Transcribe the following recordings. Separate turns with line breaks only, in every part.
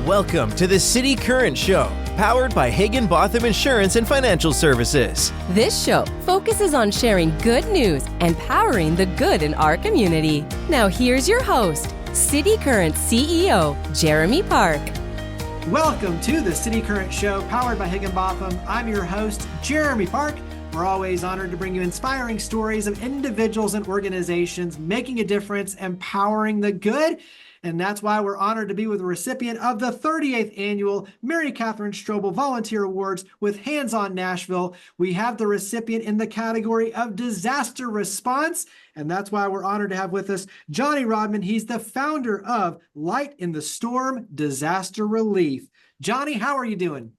Welcome to the City Current Show, powered by Higginbotham Insurance and Financial Services.
This show focuses on sharing good news and powering the good in our community. Now here's your host, City Current CEO, Jeremy Park.
Welcome to the City Current Show, powered by Higginbotham. I'm your host, Jeremy Park. We're always honored to bring you inspiring stories of individuals and organizations making a difference, empowering the good. And that's why we're honored to be with the recipient of the 38th Annual Mary Catherine Strobel Volunteer Awards with Hands On Nashville. We have the recipient in the category of disaster response. And that's why we're honored to have with us Johnny Rodman. He's the founder of Light in the Storm Disaster Relief. Johnny, how are you doing?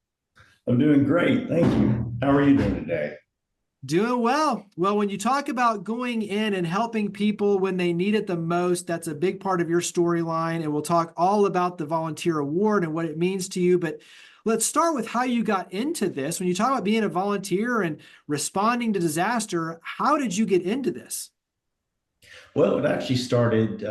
I'm doing great. Thank you. How are you doing today?
Doing well. Well, when you talk about going in and helping people when they need it the most, that's a big part of your storyline. And we'll talk all about the volunteer award and what it means to you. But let's start with how you got into this. When you talk about being a volunteer and responding to disaster, how did you get into this?
Well, it actually started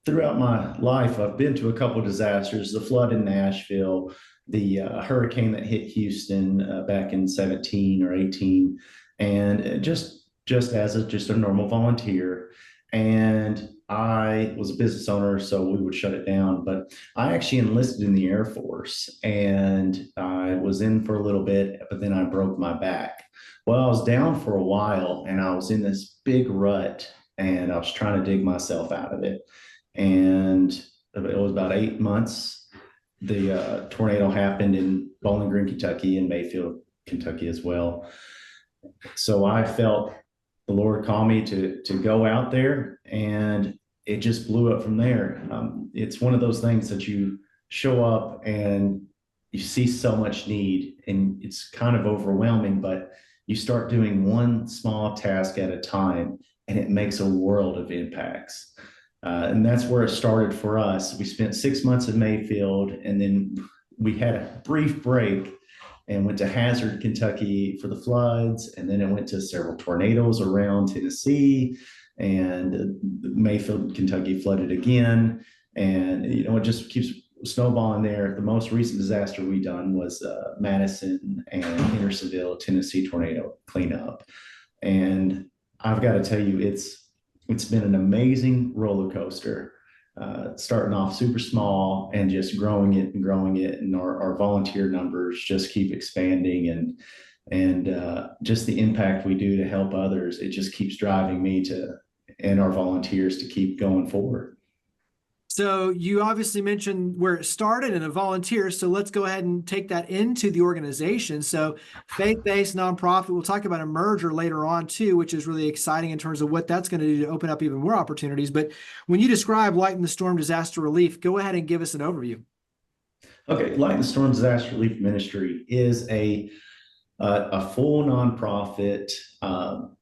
throughout my life. I've been to a couple of disasters, the flood in Nashville, the hurricane that hit Houston back in 17 or 18, and just as a normal volunteer. And I was a business owner, so we would shut it down. But I actually enlisted in the Air Force, and I was in for a little bit, but then I broke my back. Well, I was down for a while, and I was in this big rut, and I was trying to dig myself out of it. And it was about 8 months. The tornado happened in Bowling Green, Kentucky, and Mayfield, Kentucky as well. So I felt the Lord call me to go out there, and it just blew up from there. It's one of those things that you show up and you see so much need, and it's kind of overwhelming, but you start doing one small task at a time, and it makes a world of impacts. And that's where it started for us. We spent 6 months in Mayfield, and then we had a brief break and went to Hazard, Kentucky for the floods. And then it went to several tornadoes around Tennessee, and Mayfield, Kentucky flooded again. And, it just keeps snowballing there. The most recent disaster we done was Madison and Hendersonville, Tennessee tornado cleanup. And I've got to tell you, it's been an amazing roller coaster, starting off super small and just growing it. And our volunteer numbers just keep expanding, and just the impact we do to help others. It just keeps driving me and our volunteers to keep going forward.
So you obviously mentioned where it started and a volunteer. So let's go ahead and take that into the organization. So faith-based nonprofit, we'll talk about a merger later on too, which is really exciting in terms of what that's going to do to open up even more opportunities. But when you describe Light in the Storm Disaster Relief, go ahead and give us an overview.
Okay, Light in the Storm Disaster Relief Ministry is a full nonprofit.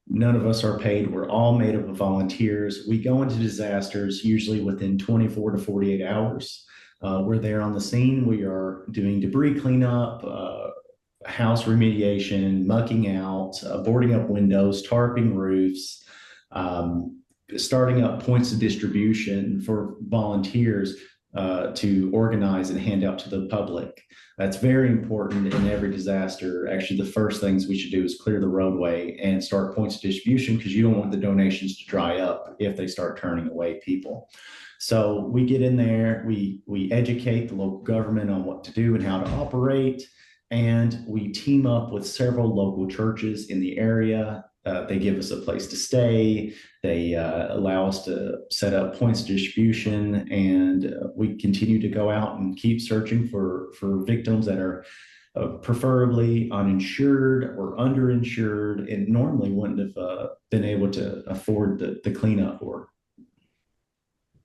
None of us are paid. We're all made up of volunteers. We go into disasters usually within 24 to 48 hours. We're there on the scene. We are doing debris cleanup, house remediation, mucking out, boarding up windows, tarping roofs, starting up points of distribution for volunteers to organize and hand out to the public. That's very important in every disaster. Actually, the first things we should do is clear the roadway and start points of distribution, because you don't want the donations to dry up if they start turning away people. So we get in there, we educate the local government on what to do and how to operate, and we team up with several local churches in the area. They give us a place to stay. They allow us to set up points of distribution, and we continue to go out and keep searching for victims that are preferably uninsured or underinsured, and normally wouldn't have been able to afford the cleanup work.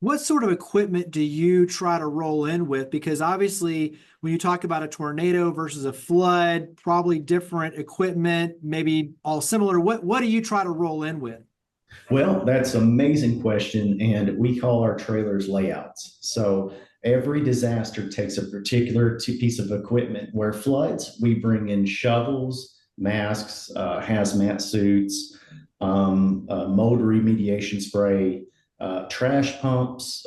What sort of equipment do you try to roll in with? Because obviously, when you talk about a tornado versus a flood, probably different equipment, maybe all similar. What do you try to roll in with?
Well, that's an amazing question, and we call our trailers layouts. So every disaster takes a particular piece of equipment. Where floods, we bring in shovels, masks, hazmat suits, mold remediation spray, trash pumps,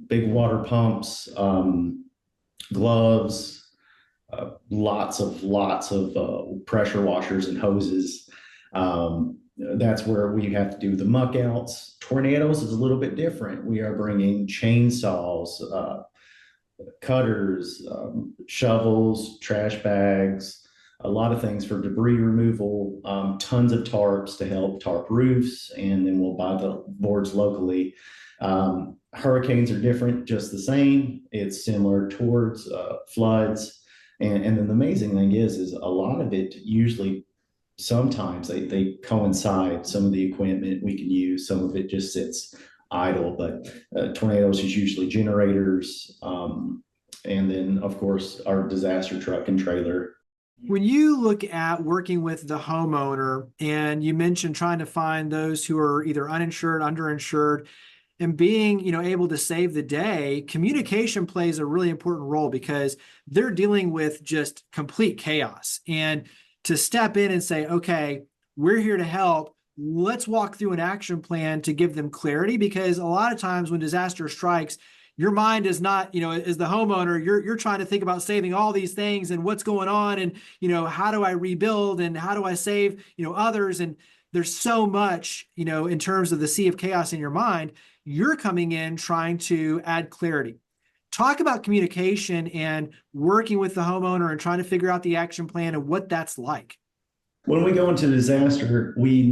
big water pumps, gloves, lots of pressure washers and hoses. That's where we have to do the muck outs. Tornadoes is a little bit different. We are bringing chainsaws, cutters, shovels, trash bags, a lot of things for debris removal, tons of tarps to help tarp roofs, and then we'll buy the boards locally. Hurricanes are different, just the same. It's similar towards floods. And then the amazing thing is a lot of it usually sometimes they coincide. Some of the equipment we can use, some of it just sits idle, but tornadoes is usually generators. And then of course our disaster truck and trailer.
When you look at working with the homeowner, and you mentioned trying to find those who are either uninsured, underinsured, and being, able to save the day, communication plays a really important role because they're dealing with just complete chaos. And to step in and say, okay, we're here to help. Let's walk through an action plan to give them clarity, because a lot of times when disaster strikes, your mind is not, as the homeowner, you're trying to think about saving all these things and what's going on, and, how do I rebuild and how do I save, others? And there's so much, in terms of the sea of chaos in your mind. You're coming in trying to add clarity. Talk about communication and working with the homeowner and trying to figure out the action plan and what that's like.
When we go into disaster, we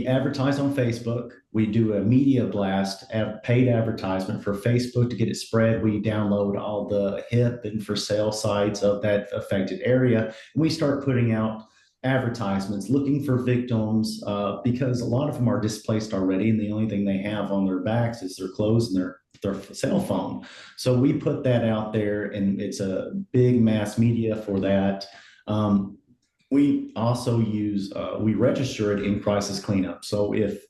advertise on Facebook. We do a media blast, paid advertisement for Facebook to get it spread. We download all the HIP and for sale sites of that affected area. And we start putting out advertisements looking for victims, because a lot of them are displaced already, and the only thing they have on their backs is their clothes and their cell phone. So we put that out there, and it's a big mass media for that. We also we register it in crisis cleanup. So if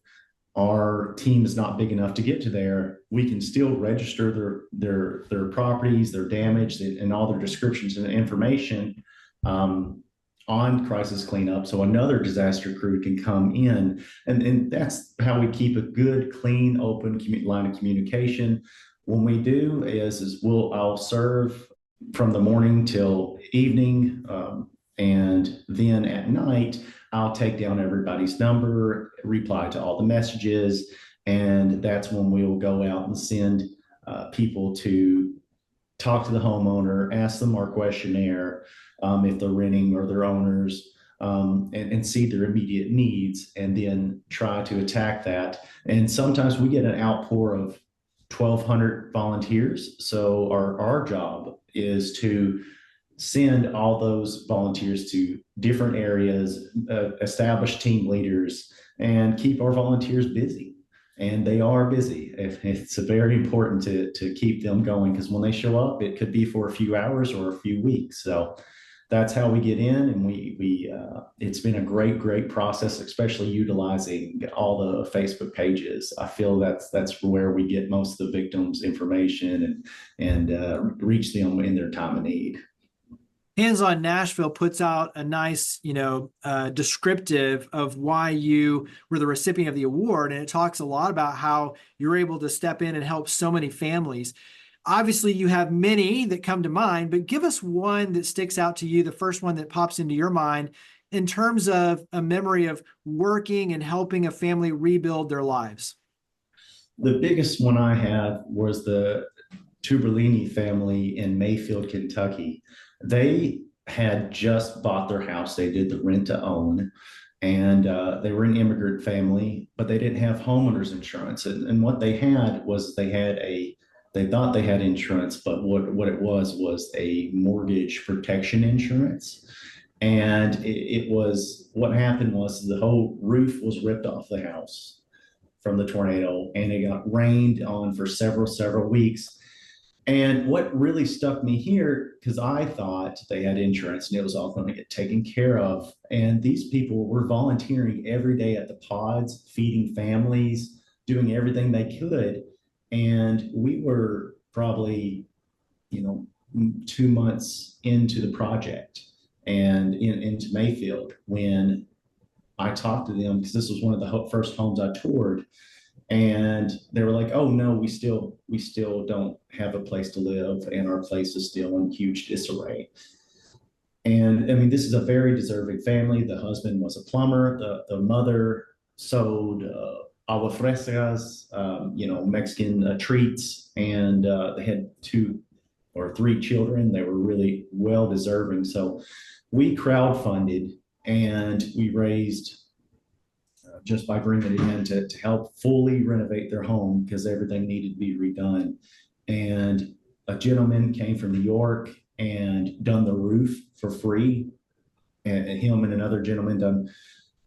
our team is not big enough to get to there, we can still register their properties, their damage, and all their descriptions and information on crisis cleanup. So another disaster crew can come in, and that's how we keep a good, clean, open line of communication. When we do I'll serve from the morning till evening. And then at night, I'll take down everybody's number, reply to all the messages, and that's when we'll go out and send people to talk to the homeowner, ask them our questionnaire, if they're renting or they're owners, and see their immediate needs, and then try to attack that. And sometimes we get an outpour of 1,200 volunteers. So our job is to send all those volunteers to different areas, establish team leaders, and keep our volunteers busy. And they are busy. It's very important to keep them going, because when they show up, it could be for a few hours or a few weeks. So that's how we get in, and it's been a great process, especially utilizing all the Facebook pages. I feel that's where we get most of the victims' information and reach them in their time of need.
Hands On Nashville puts out a nice, descriptive of why you were the recipient of the award. And it talks a lot about how you're able to step in and help so many families. Obviously, you have many that come to mind, but give us one that sticks out to you, the first one that pops into your mind, in terms of a memory of working and helping a family rebuild their lives.
The biggest one I had was the Tuberlini family in Mayfield, Kentucky. They had just bought their house. They did the rent to own, and they were an immigrant family, but they didn't have homeowners insurance. And what they had was they thought they had insurance, but what it was a mortgage protection insurance. And what happened was the whole roof was ripped off the house from the tornado, and it got rained on for several weeks. And what really stuck me here, because I thought they had insurance and it was all going to get taken care of. And these people were volunteering every day at the pods, feeding families, doing everything they could. And we were probably, 2 months into the project and into Mayfield when I talked to them, because this was one of the first homes I toured. And they were like, "Oh no, we still don't have a place to live, and our place is still in huge disarray." And I mean, this is a very deserving family. The husband was a plumber. The mother sold agua frescas, Mexican treats, and they had 2 or 3 children. They were really well deserving. So we crowdfunded and we raised just by bringing it in to help fully renovate their home because everything needed to be redone. And a gentleman came from New York and done the roof for free. And him and another gentleman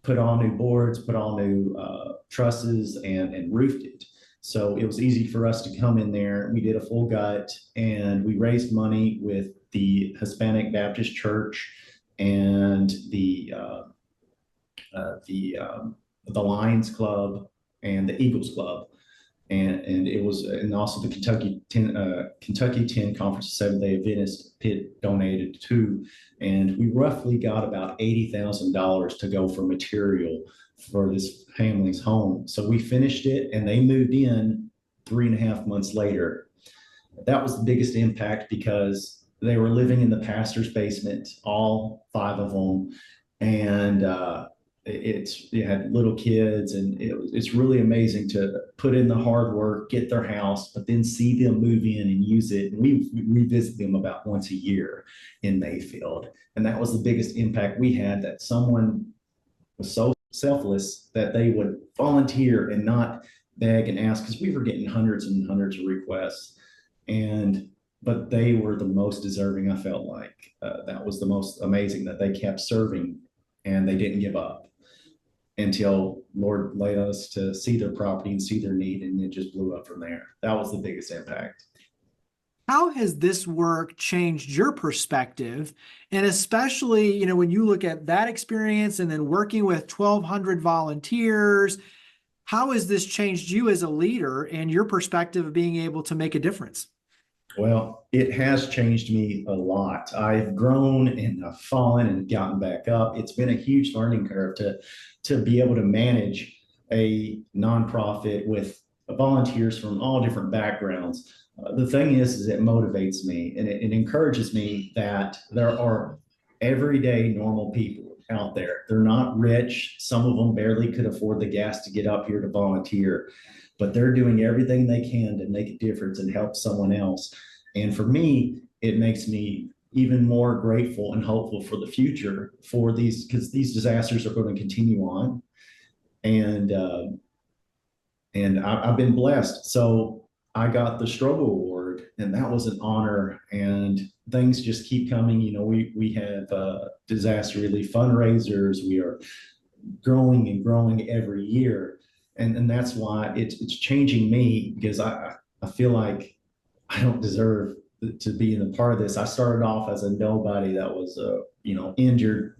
put all new boards, put all new trusses, and roofed it. So it was easy for us to come in there. We did a full gut, and we raised money with the Hispanic Baptist Church and the Lions Club and the Eagles Club. And it was, and also the Kentucky 10 Conference of Seventh-day Adventist Pit donated too. And we roughly got about $80,000 to go for material for this family's home. So we finished it and they moved in 3.5 months later. That was the biggest impact because they were living in the pastor's basement, all 5 of them. And it had little kids, and it's really amazing to put in the hard work, get their house, but then see them move in and use it. And we visit them about once a year in Mayfield. And that was the biggest impact we had, that someone was so selfless that they would volunteer and not beg and ask, because we were getting hundreds and hundreds of requests. But they were the most deserving, I felt like. That was the most amazing, that they kept serving and they didn't give up until Lord led us to see their property and see their need, and it just blew up from there. That was the biggest impact.
How has this work changed your perspective? And especially, when you look at that experience and then working with 1,200 volunteers, how has this changed you as a leader and your perspective of being able to make a difference?
Well, it has changed me a lot. I've grown and I've fallen and gotten back up. It's been a huge learning curve to be able to manage a nonprofit with volunteers from all different backgrounds. The thing is it motivates me, and it encourages me that there are everyday normal people out there. They're not rich. Some of them barely could afford the gas to get up here to volunteer, but they're doing everything they can to make a difference and help someone else. And for me, it makes me even more grateful and hopeful for the future for these, because these disasters are going to continue on. And I've been blessed. So I got the Strobel Award, and that was an honor. And things just keep coming. We have disaster relief fundraisers. We are growing and growing every year. And that's why it's changing me, because I feel like I don't deserve to be in a part of this. I started off as a nobody that was, injured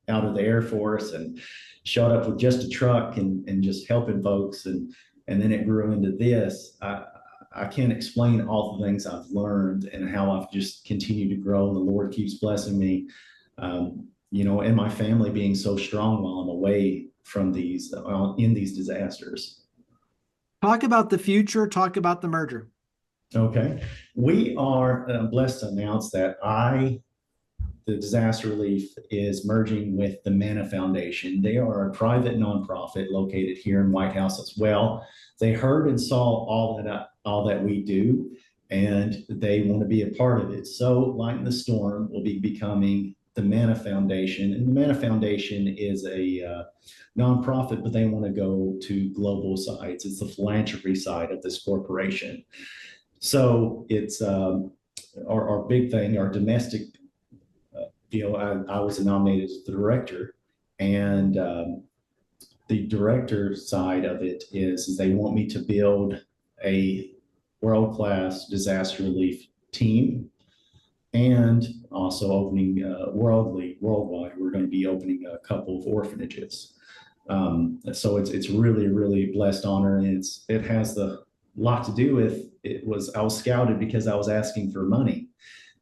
out of the Air Force, and showed up with just a truck and just helping folks. And then it grew into this. I can't explain all the things I've learned and how I've just continued to grow. And the Lord keeps blessing me, and my family being so strong while I'm away from in these disasters.
Talk about the future, talk about the merger.
Okay. We are blessed to announce that the disaster relief is merging with the Manna Foundation. They are a private nonprofit located here in White House as well. They heard and saw all that we do, and they want to be a part of it. So Lighten the Storm will be becoming the Manna Foundation. And the Manna Foundation is a nonprofit, but they want to go to global sides. It's the philanthropy side of this corporation. So it's our big thing, our domestic deal. I was nominated as the director, and the director side of it is they want me to build a world-class disaster relief team, and also opening worldwide. We're going to be opening a couple of orphanages. So it's really, really blessed honor, and it has the lot to do with I was scouted because I was asking for money,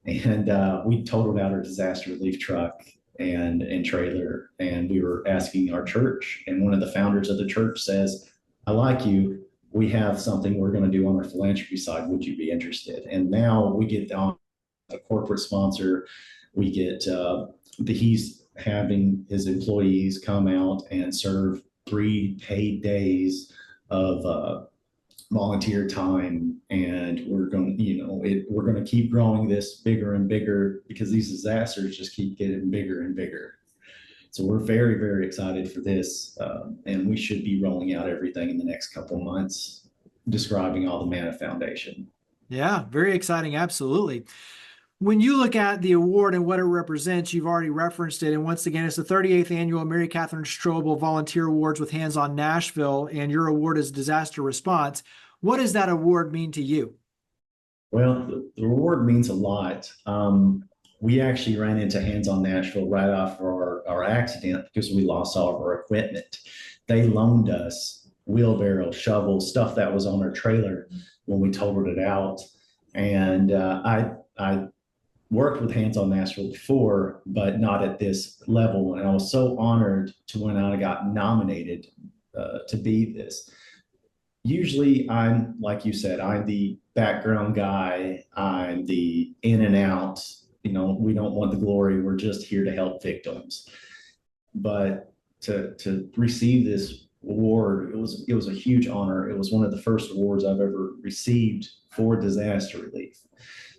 and we totaled out our disaster relief truck and trailer, and we were asking our church, and one of the founders of the church says, "I like you. we have something we're going to do on our philanthropy side. Would you be interested? And now we get on a corporate sponsor. We get he's having his employees come out and serve 3 paid days of volunteer time, and we're going to we're going to keep growing this bigger and bigger because these disasters just keep getting bigger and bigger. So we're very, very excited for this, and we should be rolling out everything in the next couple of months, describing all the Manna Foundation.
Yeah, very exciting. Absolutely. When you look at the award and what it represents, you've already referenced it. And once again, it's the 38th annual Mary Catherine Strobel Volunteer Awards with Hands on Nashville, and your award is disaster response. What does that award mean to you?
Well, the award means a lot. We actually ran into Hands on Nashville right after our accident because we lost all of our equipment. They loaned us wheelbarrow, shovels, stuff that was on our trailer when we totaled it out. And I worked with Hands on Nashville before, but not at this level. And I was so honored to when I got nominated to be this. Usually I'm, like you said, I'm the background guy. I'm the in and out. We don't want the glory. We're just here to help victims. But to receive this award, it was a huge honor. It was one of the first awards I've ever received for disaster relief.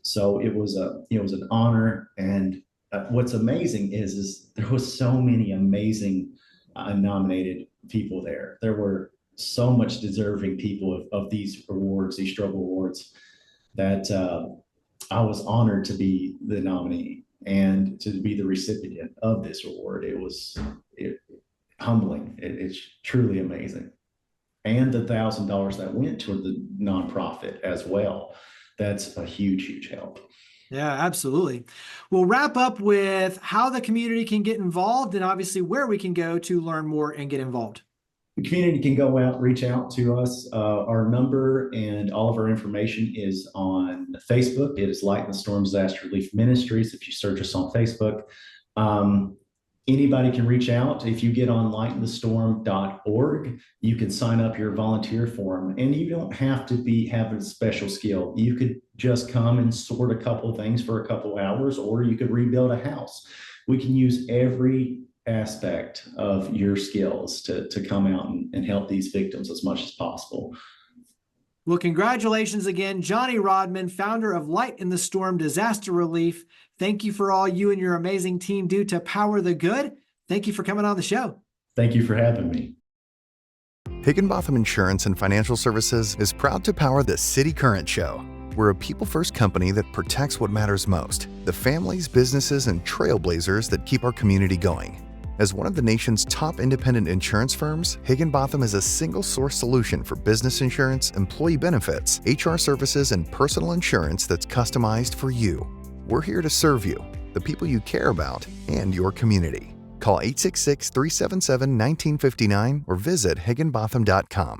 So it was an honor. And what's amazing is there was so many amazing nominated people there. There were so much deserving people of these awards, these Strobel Awards, that I was honored to be the nominee and to be the recipient of this award. It was humbling. It's truly amazing. And the $1,000 that went toward the nonprofit as well. That's a huge, huge help.
Yeah, absolutely. We'll wrap up with how the community can get involved and obviously where we can go to learn more and get involved.
The community can go out, reach out to us. Our number and all of our information is on Facebook. It is Light in the Storm Disaster Relief Ministries. If you search us on Facebook, anybody can reach out. If you get on lightinthestorm.org, you can sign up your volunteer form, and you don't have to have a special skill. You could just come and sort a couple of things for a couple of hours, or you could rebuild a house. We can use every aspect of your skills to come out and help these victims as much as possible.
Well, congratulations again, Johnny Rodman, founder of Light in the Storm Disaster Relief. Thank you for all you and your amazing team do to power the good. Thank you for coming on the show.
Thank you for having me.
Higginbotham Insurance and Financial Services is proud to power the City Current Show. We're a people-first company that protects what matters most, the families, businesses, and trailblazers that keep our community going. As one of the nation's top independent insurance firms, Higginbotham is a single-source solution for business insurance, employee benefits, HR services, and personal insurance that's customized for you. We're here to serve you, the people you care about, and your community. Call 866-377-1959 or visit higginbotham.com.